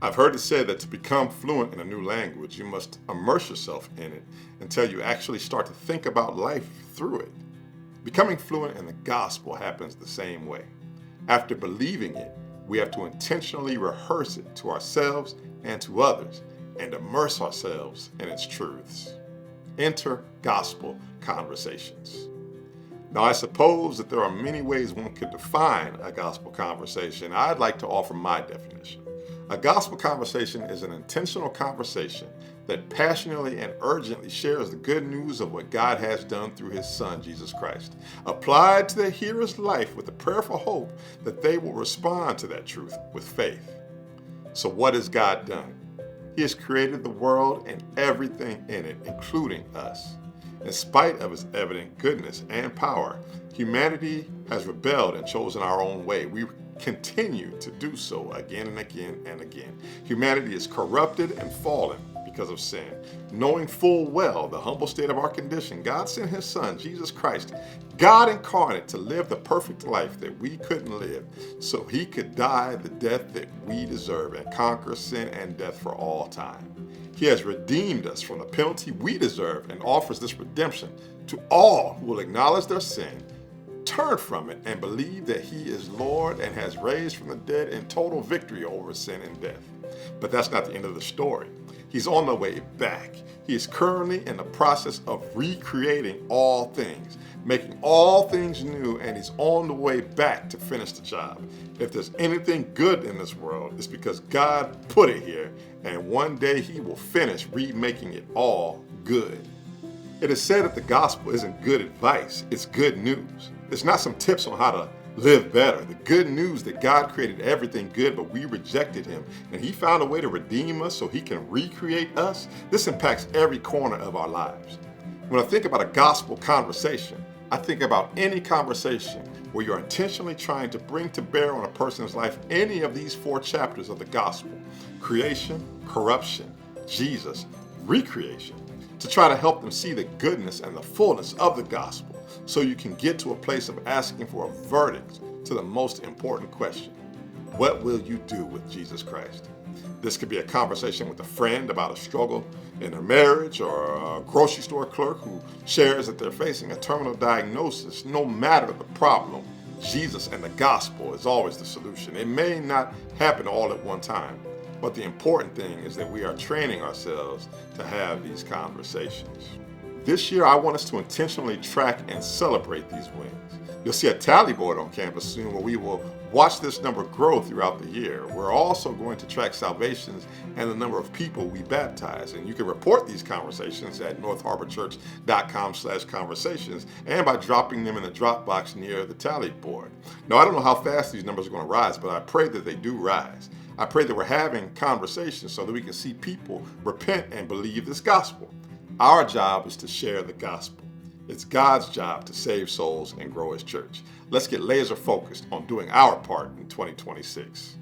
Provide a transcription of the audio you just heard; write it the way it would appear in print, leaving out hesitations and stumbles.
I've heard it said that to become fluent in a new language, you must immerse yourself in it until you actually start to think about life through it. Becoming fluent in the gospel happens the same way. After believing it, we have to intentionally rehearse it to ourselves and to others and immerse ourselves in its truths. Enter gospel conversations. Now, I suppose that there are many ways one could define a gospel conversation. I'd like to offer my definition. A gospel conversation is an intentional conversation that passionately and urgently shares the good news of what God has done through his Son, Jesus Christ, applied to the hearer's life with the prayerful hope that they will respond to that truth with faith. So what has God done? He has created the world and everything in it, including us. In spite of his evident goodness and power, humanity has rebelled and chosen our own way. We continue to do so again and again and again. Humanity is corrupted and fallen because of sin. Knowing full well the humble state of our condition, God sent his Son, Jesus Christ, God incarnate, to live the perfect life that we couldn't live, so he could die the death that we deserve and conquer sin and death for all time. He has redeemed us from the penalty we deserve and offers this redemption to all who will acknowledge their sin, turn from it, and believe that he is Lord and has raised from the dead in total victory over sin and death. But that's not the end of the story. He's on the way back. He is currently in the process of recreating all things, making all things new, and he's on the way back to finish the job. If there's anything good in this world, it's because God put it here, and one day he will finish remaking it all good. It is said that the gospel isn't good advice, it's good news. It's not some tips on how to live better. The good news that God created everything good, but we rejected him, and he found a way to redeem us so he can recreate us. This impacts every corner of our lives. When I think about a gospel conversation, I think about any conversation where you're intentionally trying to bring to bear on a person's life any of these 4 chapters of the gospel: creation, corruption, Jesus, recreation, to try to help them see the goodness and the fullness of the gospel, so you can get to a place of asking for a verdict to the most important question: what will you do with Jesus Christ? This could be a conversation with a friend about a struggle in their marriage, or a grocery store clerk who shares that they're facing a terminal diagnosis. No matter the problem, Jesus and the gospel is always the solution. It may not happen all at one time, but the important thing is that we are training ourselves to have these conversations. This year, I want us to intentionally track and celebrate these wins. You'll see a tally board on campus soon where we will watch this number grow throughout the year. We're also going to track salvations and the number of people we baptize. And you can report these conversations at northharborchurch.com/conversations and by dropping them in the drop box near the tally board. Now, I don't know how fast these numbers are going to rise, but I pray that they do rise. I pray that we're having conversations so that we can see people repent and believe this gospel. Our job is to share the gospel. It's God's job to save souls and grow his church. Let's get laser focused on doing our part in 2026.